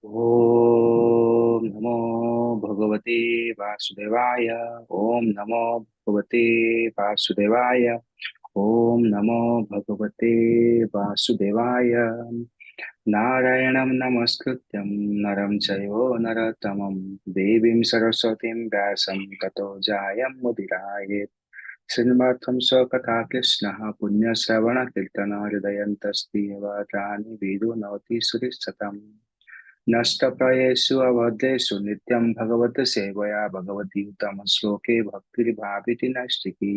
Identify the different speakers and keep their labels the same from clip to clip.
Speaker 1: ओम नमो भगवते वासुदेवाय। ओम नमो भगवते वासुदेवाय। ओम नमो भगवते वासुदेवाय। नारायणं नमस्कृत्यं नरं चैव नरोत्तमं देवीं सरस्वतीं व्यासं ततो जायमुदीरयेत्। श्रीमत्थं स्वकथा कृष्णः पुण्यश्रवणकीर्तनहृदयन्तस्ति वाचानि विदुनोति सुरिशतम्। नष्टप्रायेषु अवधेषु नित्यं भगवत सेवया भगवती उत्तमश्लोके भक्तिर्भाविति नैष्टिकी।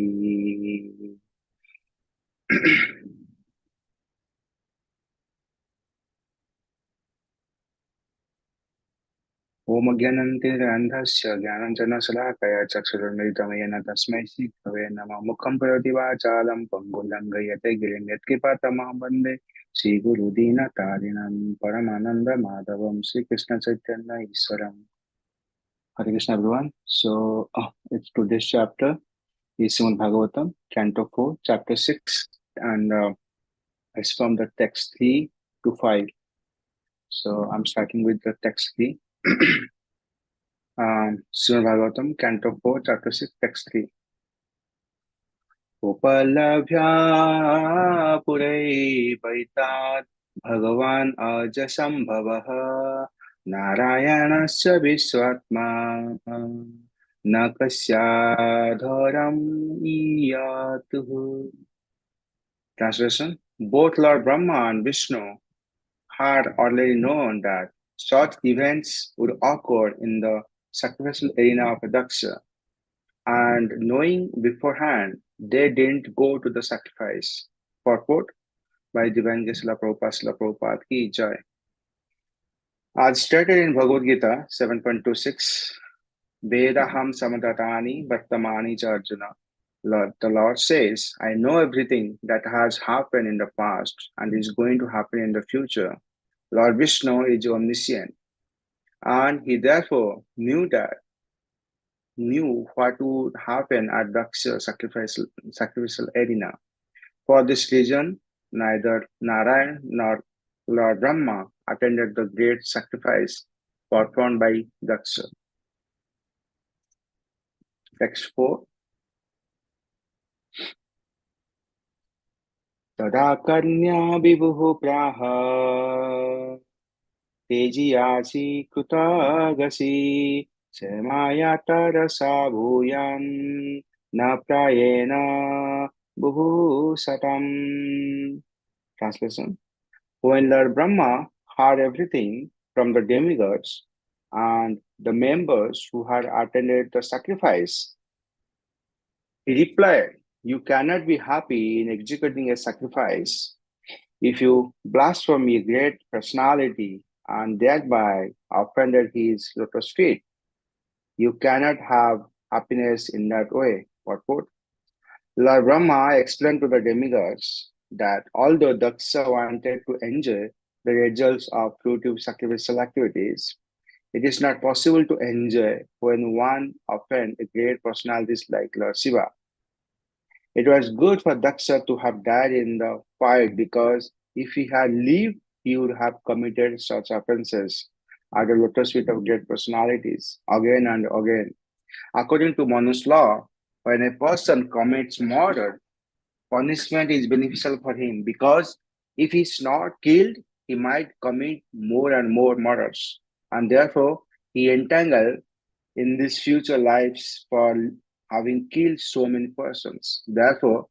Speaker 1: ओम ज्ञानन्तिरन्धस्य ज्ञानञ्जनशलाकया चक्षुरुन्मिलितं येन तस्मै श्रीगुरवे नमः। मुखं करोति वाचालं पङ्गुलङ्घयते गिरिं यत्कृपातमहं वन्दे श्रीगुरुदीनतारिणं परमानन्दमाधवं Sri Krishna Chaitanya ईश्वरम्। Hare Krishna everyone. So it's today's chapter is Srimad Bhagavatam, Canto 4, Chapter 6, and it's from the text 3 to 5. So I'm starting with the text 3. Srimad Bhagavatam, Canto 4, Chapter 6, text 3. Upalabhya purai paitat Bhagavan ajasambhavaha Narayanasya visvatma na kasyadharam iyatuhu. Translation. Both Lord Brahma and Vishnu had already known that such events would occur in the sacrificial arena of Daksha, and knowing beforehand, they didn't go to the sacrifice. Purport by Divanga Srila Prabhupada Srila Prabhupada ki jai. As stated in Bhagavad Gita 7.26, Vedaham Samadatani Bhattamani cha Arjuna. The Lord says, I know everything that has happened in the past and is going to happen in the future. Lord Vishnu is omniscient, and he therefore knew what would happen at Daksha sacrificial arena. For this reason, neither Narayan nor Lord Brahma attended the great sacrifice performed by Daksha. Text 4. Tada kanya vibhuh praha tejiyasi krutagasi semaya tarasa bhuyan na prayena buhu satam. Translation. When Lord Brahma heard everything from the demigods and the members who had attended the sacrifice, he replied, you cannot be happy in executing a sacrifice if you blaspheme a great personality and thereby offended his lotus feet. You cannot have happiness in that way. Purport. Lord Brahma explained to the demigods that although Daksha wanted to enjoy the results of fruitive sacrificial activities, it is not possible to enjoy when one offends a great personalities like Lord Shiva. It was good for Daksha to have died in the fight because if he had lived, he would have committed such offenses at the lotus feet of great personalities again and again. According to Manu's law, when a person commits murder, punishment is beneficial for him because if he's not killed, he might commit more and more murders, and therefore he entangled in these future lives for having killed so many persons. Therefore,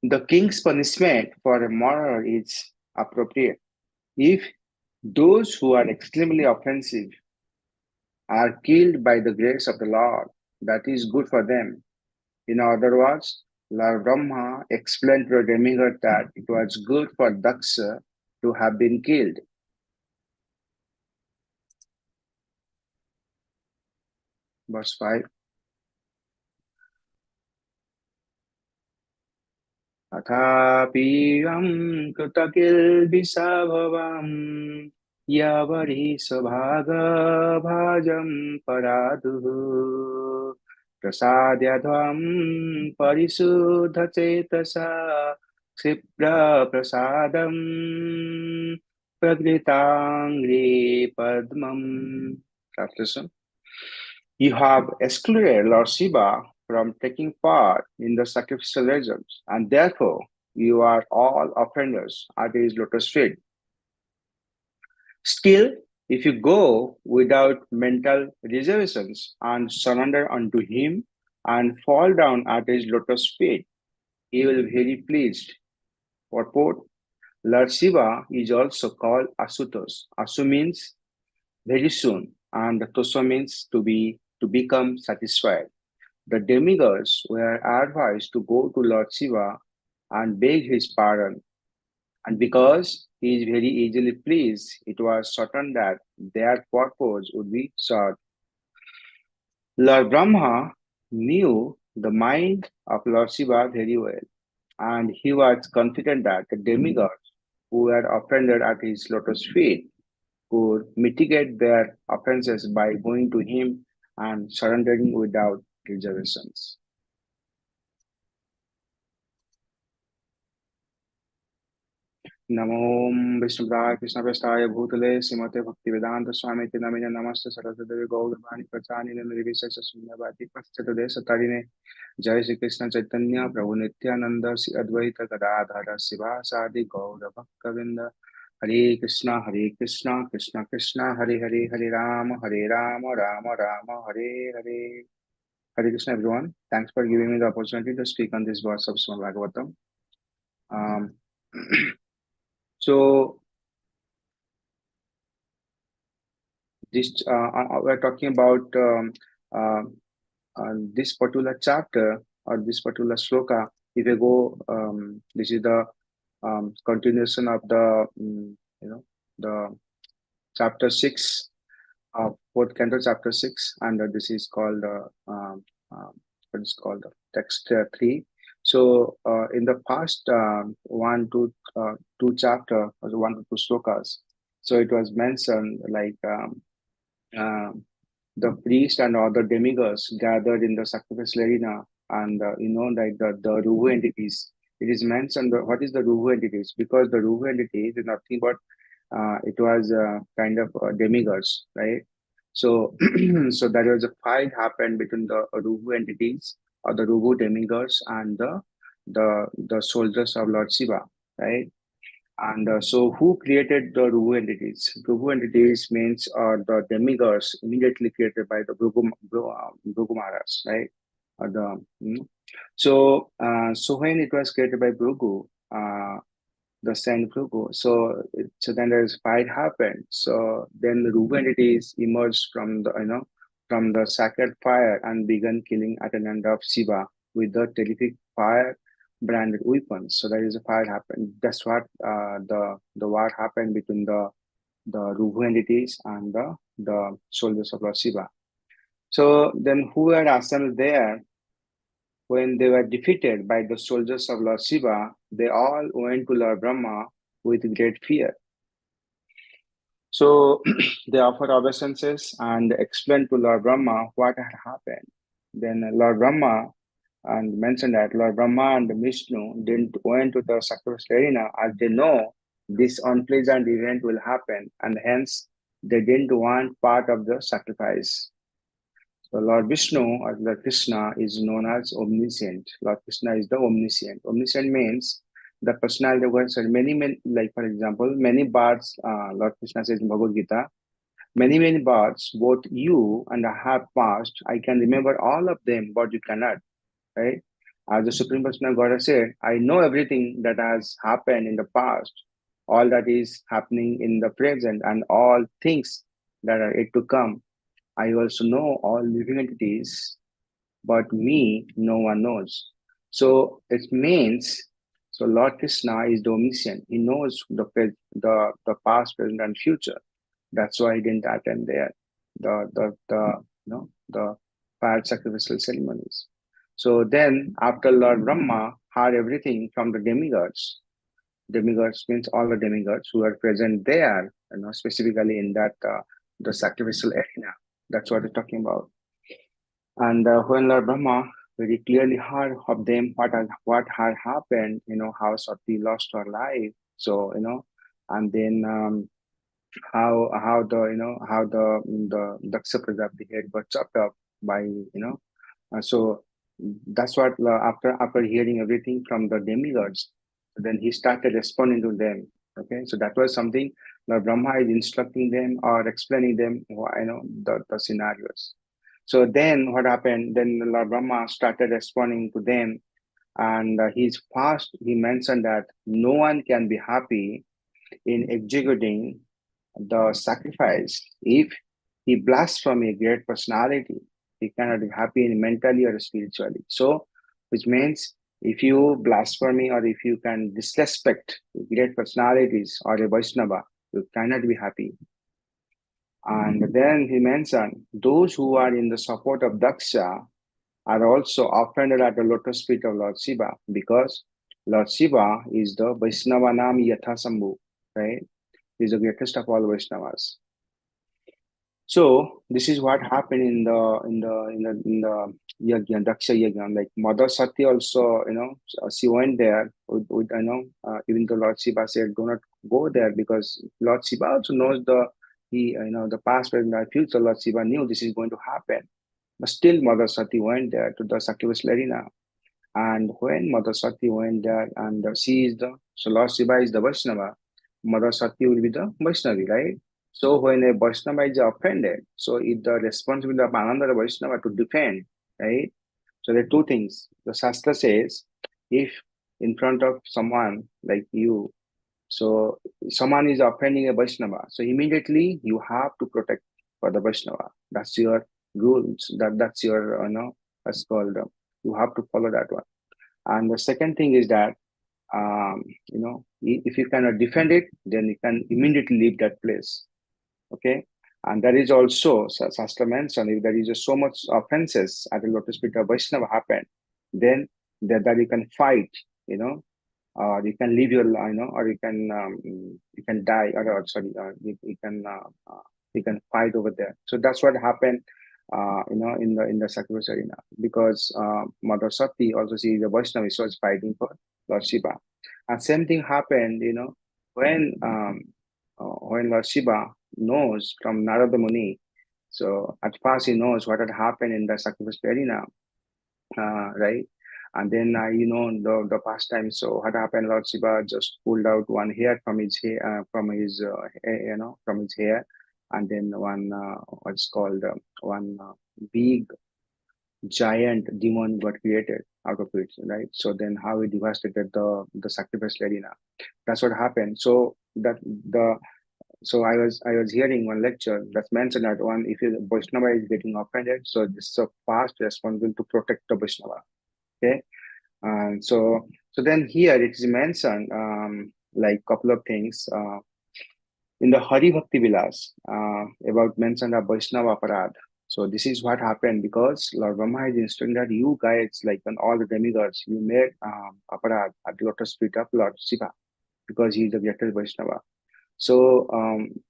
Speaker 1: the king's punishment for a murderer is appropriate. If those who are extremely offensive are killed by the grace of the Lord, that is good for them. In other words, Lord Brahma explained to the demigod that it was good for Daksha to have been killed. Verse 5. Athapiyam kutakil bisabhavam yavari sabhaga bhajam paraduhu prasadyadham parisudha cetasa ksipra prasadam Pragritangri Padmam. Translation. You have excluded Lord Shiva from taking part in the sacrificial rituals, and therefore you are all offenders at his lotus feet. Still, if you go without mental reservations and surrender unto him and fall down at his lotus feet, he will be very pleased. Purport: Lord Shiva is also called Asutos. Asu means very soon, and Toso means to become satisfied. The demigods were advised to go to Lord Shiva and beg his pardon, and because he is very easily pleased, it was certain that their purpose would be served. Lord Brahma knew the mind of Lord Shiva very well, and he was confident that the demigods who were offended at his lotus feet could mitigate their offenses by going to him and surrendering without reservations. नमो विष्णुदाय कृष्णप्रस्थाय भूतले श्रीमते भक्तिवेदांत स्वामी नमिने नमस्ते सरस्वती गौरवाणी प्रचारिणे निर्विशेष शून्यवादी पश्चादेश तारिणे जय श्री कृष्ण चैतन्य प्रभु नित्यानंद श्री अद्वैत गदाधर शिवासादि गौर भक्तवृंद हरे Krishna Krishna Krishna Hare Hare Hare Ram Ram Ram Hare Hare. Hare Krishna everyone. Thanks for giving me the opportunity to speak on this verse of Srimad Bhagavatam. So this we're talking about this particular chapter or this particular sloka. If you go, this is the continuation of the the chapter 6 of fourth canto, chapter 6, and this is called what is called text 3. So in the past two chapter, or 1 to 2 slokas, so it was mentioned like the priest and other demigods gathered in the sacrificial arena, and like the Ruhu entities. It is mentioned what is the Ruhu entities, because the Ruhu entities is nothing but it was kind of demigods, right? So so there was a fight happened between the Ruhu entities or the Ruhu demigods and the soldiers of Lord Shiva, right? And so, who created the Ruhu entities? Ruhu entities means the demigods immediately created by the Bhrigu Maharaj, right? Or so when it was created by Bhrigu, the Saint Bhrigu, so then there's fight happened. So then the Ruhu entities emerged from the from the sacred fire and began killing Atananda of Shiva with the terrific fire branded weapons. So there is a fire happened. That's what the war happened between the Ruhu entities and the soldiers of Lord Shiva. So then who were assembled there when they were defeated by the soldiers of Lord Shiva? They all went to Lord Brahma with great fear. So they offered obeisances and explained to Lord Brahma what had happened. Then Lord Brahma and mentioned that Lord Brahma and Vishnu didn't went to the sacrificial arena as they know this unpleasant event will happen, and hence they didn't want part of the sacrifice. So Lord Vishnu or Lord Krishna is known as omniscient. Lord Krishna is the omniscient. Omniscient means the personality of God. So many, like for example, many bards, Lord Krishna says in Bhagavad Gita, many bards, both you and I have passed. I can remember all of them, but you cannot, right? As the Supreme Personality of God said, I know everything that has happened in the past, all that is happening in the present, and all things that are yet to come. I also know all living entities, but me, no one knows. So it means, so Lord Krishna is the omniscient. He knows the past, present, and future. That's why he didn't attend there, the fire sacrificial ceremonies. So then, after Lord Brahma heard everything from the demigods, demigods means all the demigods who are present there, specifically in that the sacrificial arena. That's what we're talking about. And when Lord Brahma very clearly heard of them, what had happened, how Sati lost her life. So and then how the how the Daksha Prajapati head got chopped up by so that's what after hearing everything from the demigods, then he started responding to them. Okay, so that was something Lord Brahma is instructing them or explaining them the scenarios. So then what happened? Then Lord Brahma started responding to them, and he mentioned that no one can be happy in executing the sacrifice if he blasphemes a great personality. He cannot be happy in mentally or spiritually. So, which means if you blaspheme or if you can disrespect great personalities or a Vaishnava, you cannot be happy. And then he mentioned those who are in the support of Daksha are also offended at the lotus feet of Lord Shiva, because Lord Shiva is the Vaishnava Nam Yathasambhu, right? He is the greatest of all Vaishnavas. So this is what happened in the yajna, Daksha yajna. Like Mother Sati also, she went there with even though Lord Shiva said, "Do not go there," because Lord Shiva also knows the past, present, and future. Lord Shiva knew this is going to happen, but still Mother Sati went there to the sacrificial arena. And when Mother Sati went there, and so Lord Shiva is the Vaishnava, Mother Sati will be the Vaishnavi, right? So when a Vaishnava is offended, so it's the responsibility of another Vaishnava to defend, right? So there are two things. The Shastra says, if in front of someone like you, so someone is offending a Vaishnava, so immediately you have to protect for the Vaishnava. That's your rules. That's your what's called. You have to follow that one. And the second thing is that if you cannot defend it, then you can immediately leave that place. Okay, and there is also Shastra mentioned, if there is so much offenses at the lotus feet of Vaishnava happen, then that you can fight, or you can leave your, or you can die, or sorry, you can fight over there. So that's what happened, in the sacrifice arena, because Mother Sati also, she is a Vaishnava, so was fighting for Lord Shiva, and same thing happened, when when Lord Shiva knows from Narada Muni. So at first he knows what had happened in the sacrifice arena, right? And then the past time. So what happened? Lord Shiva just pulled out one hair from his hair, from his hair, and then one what's called one big giant demon got created out of it, right? So then how he devastated the sacrifice arena. That's what happened. So that the so I was hearing one lecture that mentioned that one, if a Vaishnava is getting offended, so this is a fast responsible to protect the Vaishnava. Okay, and so then here it is mentioned, like couple of things in the Hari Bhakti Vilas, about mentioned of Vaishnava Aparad. So this is what happened, because Lord Brahma is instructing that you guys, like on all the demigods, you made Aparad at the lotus feet of Lord Shiva, because he is the greatest Vaishnava. So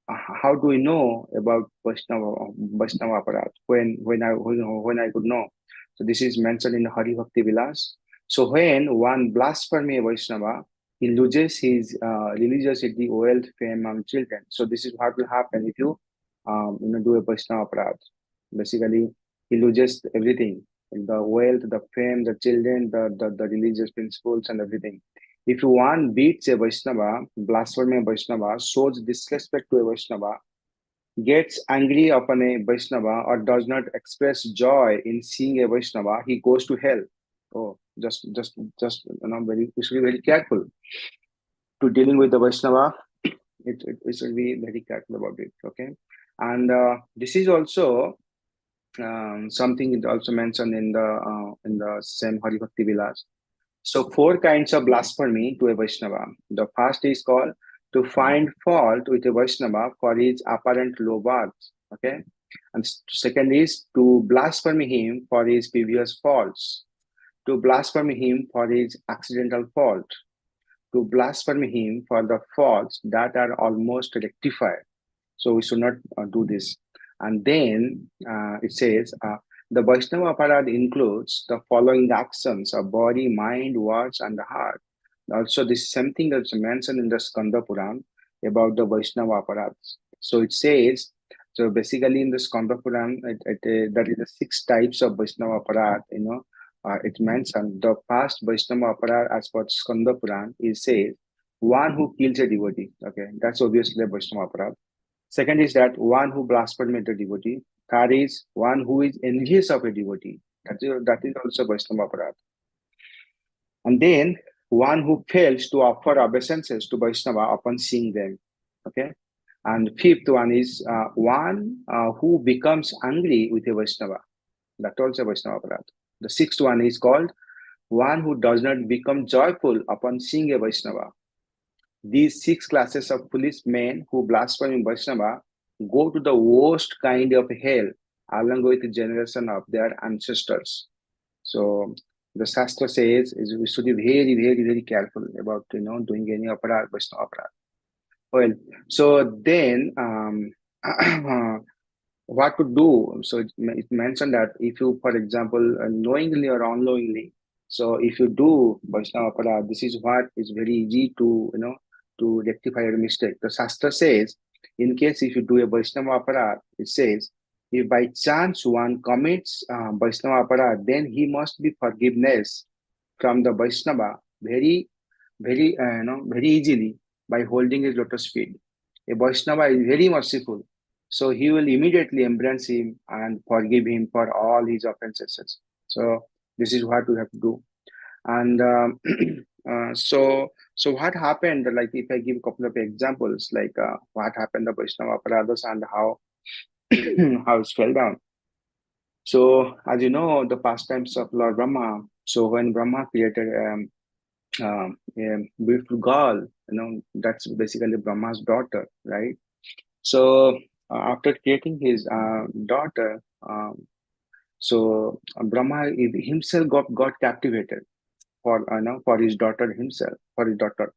Speaker 1: how do we know about Vaishnava Aparat? When I could know? So this is mentioned in Hari Bhakti Vilas. So when one blasphemes a Vaishnava, he loses his religiosity, wealth, fame, and children. So this is what will happen if you do a Vaishnava Aparat. Basically, he loses everything: the wealth, the fame, the children, the religious principles, and everything. If one beats a Vaishnava, blasphemes a Vaishnava, shows disrespect to a Vaishnava, gets angry upon a Vaishnava, or does not express joy in seeing a Vaishnava, he goes to hell. Oh, just we should be very careful to dealing with the Vaishnava. We should be very careful about it. Okay, and this is also something is also mentioned in the same Hari Bhakti Vilas. So four kinds of blasphemy to a Vaishnava. The first is called to find fault with a Vaishnava for his apparent low birth. Okay. And second is to blaspheme him for his previous faults. To blaspheme him for his accidental fault. To blaspheme him for the faults that are almost rectified. So we should not do this. And then it says, the Vaishnava Aparad includes the following actions of body, mind, words, and the heart. Also, this is something that's mentioned in the Skanda Puran about the Vaishnava Aparads. So it says, so basically in the Skanda Puran, that is the 6 types of Vaishnava aparat, it mentioned the first Vaishnava aparat as per Skanda Puran is says, one who kills a devotee. Okay, that's obviously a Vaishnava aparat. Second is that one who blasphemes a devotee. Third is one who is envious of a devotee. That is also Vaishnava aparat. And then one who fails to offer obeisances to Vaishnava upon seeing them. Okay. And fifth one is one who becomes angry with a Vaishnava. That also Vaishnava aparat. The sixth one is called one who does not become joyful upon seeing a Vaishnava. These 6 classes of foolish men who blaspheme Vaishnava go to the worst kind of hell along with the generation of their ancestors. So the Shastra says is we should be very, very, very careful about doing any aparat, Vaishnava aparat. Well, so then what to do? So it mentioned that if you, for example, knowingly or unknowingly, so if you do Vaishnava aparat, this is what is very easy to rectify your mistake. The Shastra says, in case if you do a Vaishnava aparat, it says, if by chance one commits Vaishnava aparat, then he must be forgiveness from the Vaishnava very, very, very easily by holding his lotus feet. A Vaishnava is very merciful, so he will immediately embrace him and forgive him for all his offenses. So this is what we have to do. And so what happened? Like if I give a couple of examples, like what happened the Vaishnava Aparadas and how how it fell down. So as you know, the pastimes of Lord Brahma. So when Brahma created a beautiful girl, that's basically Brahma's daughter, right? So after creating his daughter, so Brahma himself got captivated for his daughter himself, for his daughter.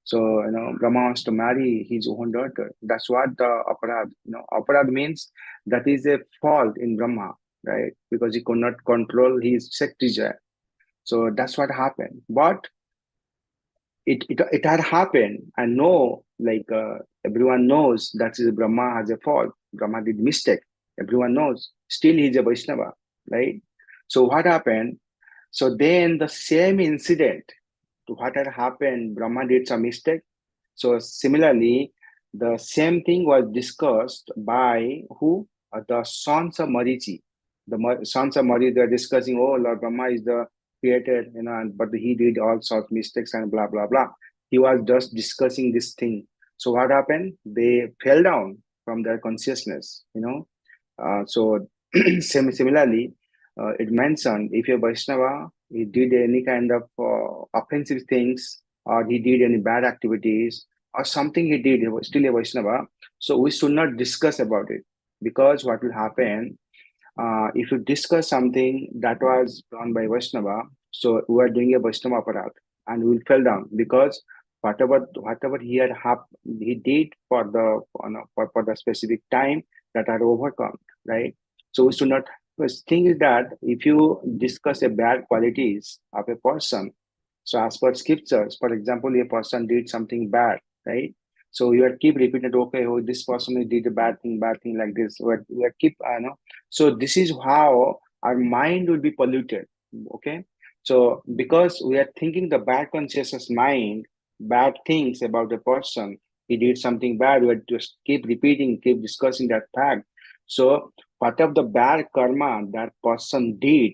Speaker 1: So Brahma wants to marry his own daughter. That's what the aparad. Aparad means that is a fault in Brahma, right? Because he could not control his sex desire. So that's what happened. But it had happened. I know, like everyone knows that is Brahma has a fault. Brahma did mistake. Everyone knows. Still, he's a Vaishnava, right? So what happened? So then the same incident, to what had happened, Brahma did some mistake. So similarly, the same thing was discussed by who? The sons of Marichi. Sons of Marichi, they're discussing, oh, Lord Brahma is the creator, but he did all sorts of mistakes and blah, blah, blah. He was just discussing this thing. So what happened? They fell down from their consciousness, So similarly, it mentioned if a Vaishnava, he did any kind of offensive things, or he did any bad activities, or something he did, he was still a Vaishnava. So we should not discuss about it, because what will happen if you discuss something that was done by Vaishnava, so we are doing a Vaishnava aparat, and we will fall down, because whatever he did for the for the specific time that are overcome, right? So we should not. The thing is that if you discuss a bad qualities of a person, so as per scriptures, for example, a person did something bad, right? So you are keep repeating, okay, oh, this person did a bad thing like this. We are keep, so this is how our mind will be polluted. Okay. So because we are thinking the bad consciousness mind, bad things about the person, he did something bad, we just keep repeating, keep discussing that fact. So part of the bad karma that person did,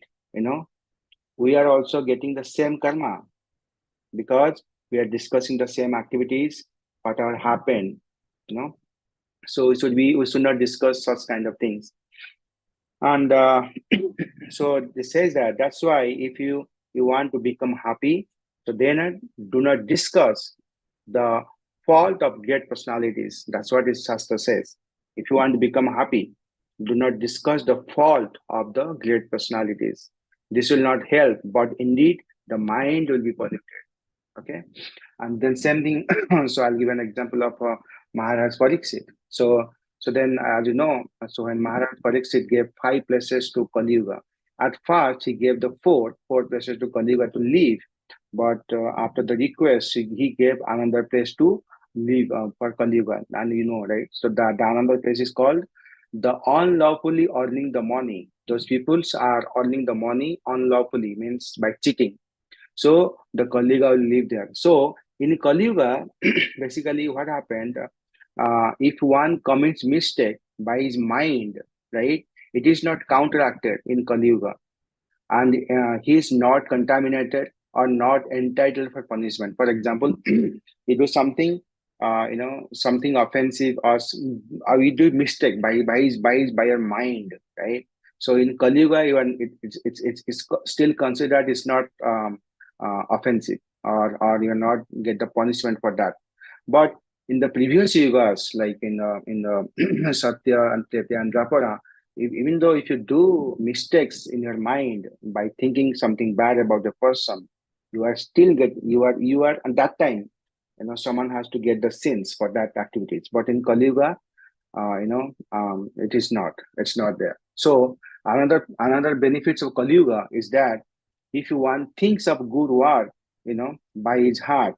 Speaker 1: we are also getting the same karma, because we are discussing the same activities, whatever happened, you know. So we should not discuss such kind of things. And so it says that's why if you want to become happy, so then do not discuss the fault of great personalities. That's what his Shastra says. If you want to become happy, do not discuss the fault of the great personalities. This will not help, but indeed the mind will be polluted. Okay. And then same thing. So I'll give an example of Maharaj Pariksit. So then, as you know, so when Maharaj Pariksit gave 5 places to Kali Yuga, at first he gave the four places to Kali Yuga to live, but after the request, he gave another place to live for Kali Yuga, and right? So the another place is called the unlawfully earning the money. Those peoples are earning the money unlawfully, means by cheating. So the Kali Yuga will live there. So in Kali Yuga, basically what happened, if one commits mistake by his mind, right, it is not counteracted in Kali Yuga, and he is not contaminated or not entitled for punishment. For example, he do something, something offensive, or we do mistake by your mind, right? So in Kali Yuga, even it's still considered it's not offensive, or you're not get the punishment for that. But in the previous yugas, like in the Satya and Treta and Dwapara, even though if you do mistakes in your mind by thinking something bad about the person, you are still you are at that time, someone has to get the sins for that activities. But in Kali Yuga, it's not there. So another benefits of Kali Yuga is that if one thinks of good work, by his heart,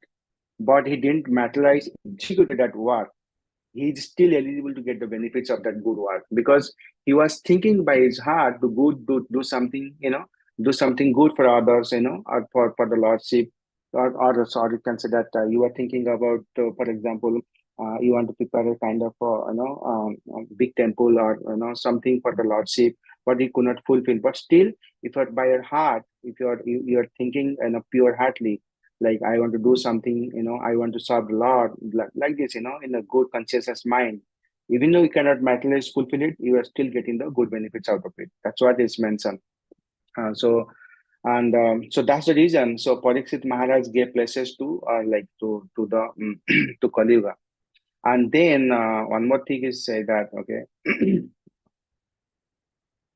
Speaker 1: but he didn't materialize, executed that work, he's still eligible to get the benefits of that good work, because he was thinking by his heart to do something, do something good for others, or for the Lordship, or you can say that you are thinking about, for example, you want to prepare a kind of big temple, or something for the Lordship, but he could not fulfill. But still, if you're by your heart, if you're thinking pure heartly, like I want to do something, I want to serve the Lord, like this, in a good conscious mind. Even though you cannot materially fulfill it, you are still getting the good benefits out of it. That's what is mentioned. So that's the reason. So Parikshit Maharaj gave places to the to Kali Yuga. And then one more thing is say that, okay.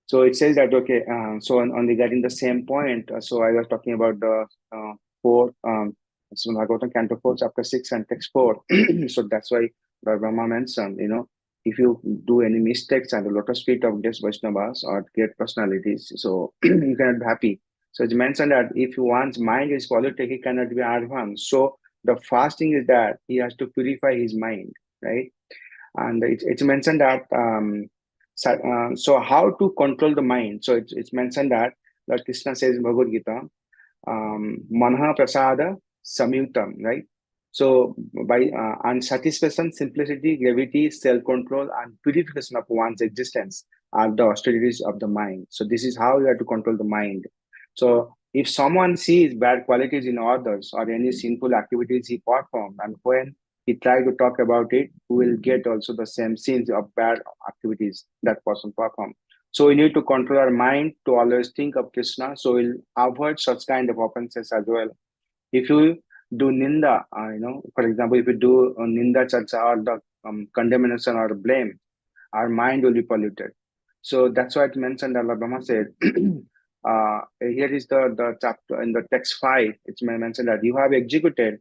Speaker 1: So it says that, okay, so on regarding the same point, so I was talking about the 4, Srimad Bhagavatam, Canto 4, Chapter 6, and Text 4. So that's why Lord Brahma mentioned, if you do any mistakes at the lotus feet of guest Vaishnavas or great personalities, so you cannot be happy. So it's mentioned that if one's mind is polluted, he cannot be advanced. So the fasting is that he has to purify his mind, right? And it's mentioned that so how to control the mind. So it's mentioned that Lord Krishna says in Bhagavad Gita, manha prasada samyutam, right? So by and satisfaction, simplicity, gravity, self-control, and purification of one's existence are the austerities of the mind. So this is how you have to control the mind. So if someone sees bad qualities in others or any sinful activities he performed, and when he try to talk about it, we will get also the same sins of bad activities that person performed. So we need to control our mind to always think of Krishna. So we'll avoid such kind of offenses as well. If you do ninda, for example, if you do ninda charcha, or the condemnation or blame, our mind will be polluted. So that's why it mentioned that Lord Brahma said, here is the chapter in the text 5, it's mentioned that you have excluded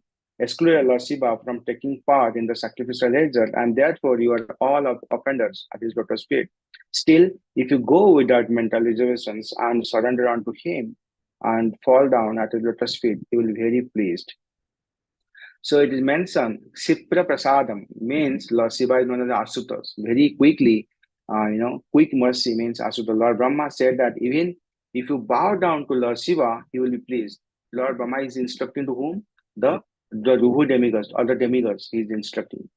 Speaker 1: Lord Shiva from taking part in the sacrificial ritual, and therefore you are all of offenders at his lotus feet. Still, if you go without mental reservations and surrender unto him and fall down at his lotus feet, he will be very pleased. So it is mentioned, Sipra Prasadam means Lord Shiva is known as Asutas. Very quickly, quick mercy means Asuta. Lord Brahma said that even if you bow down to Lord Shiva, he will be pleased. Lord Brahma is instructing to whom? The Ruhu demigods, or the demigods he is instructing.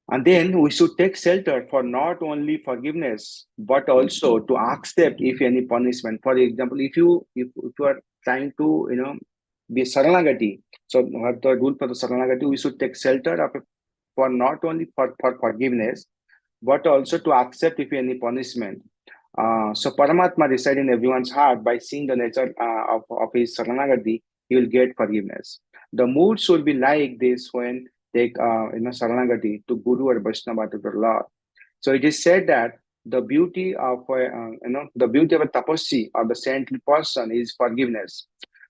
Speaker 1: And then we should take shelter for not only forgiveness, but also to accept if any punishment. For example, if you are trying to be Saranagati, so what the rule for the Saranagati, we should take shelter of for not only for forgiveness, but also to accept if any punishment. So Paramatma resides in everyone's heart. By seeing the nature of his Saranagati, he will get forgiveness. The mood should be like this when take Saranagati to Guru or Vaishnava, to the Lord. So it is said that the beauty of the beauty of a tapasvi or the saintly person is forgiveness,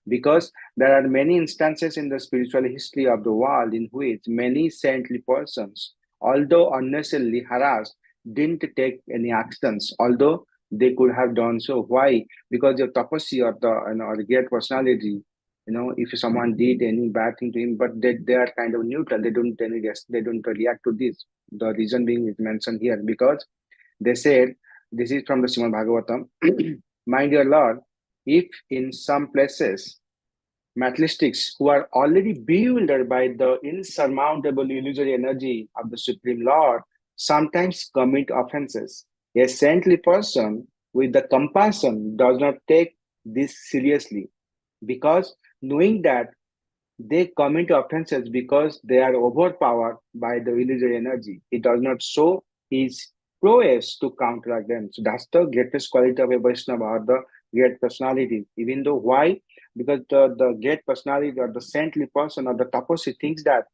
Speaker 1: because there are many instances in the spiritual history of the world in which many saintly persons, although unnecessarily harassed, didn't take any actions, although they could have done so. Why? Because the tapasvi or the or the great personality, If someone did any bad thing to him, but they are kind of neutral. They don't react to this. The reason being is mentioned here because they said, this is from the Srimad Bhagavatam. My dear Lord, if in some places materialistics who are already bewildered by the insurmountable illusory energy of the Supreme Lord sometimes commit offenses. A saintly person with the compassion does not take this seriously because knowing that they commit offenses because they are overpowered by the illusory energy. He does not show his prowess to counteract them. So that's the greatest quality of a Vaishnava or the great personality. Even though why? Because the great personality or the saintly person or the tapasvi thinks that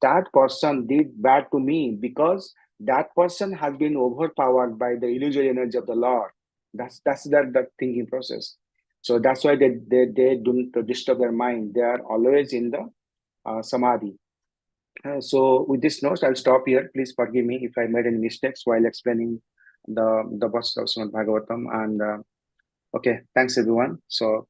Speaker 1: that person did bad to me because that person has been overpowered by the illusory energy of the Lord. That's that thinking process. So that's why they don't disturb their mind. They are always in the samadhi. So with this note, I'll stop here. Please forgive me if I made any mistakes while explaining the verse of Srimad Bhagavatam. And okay, thanks everyone. So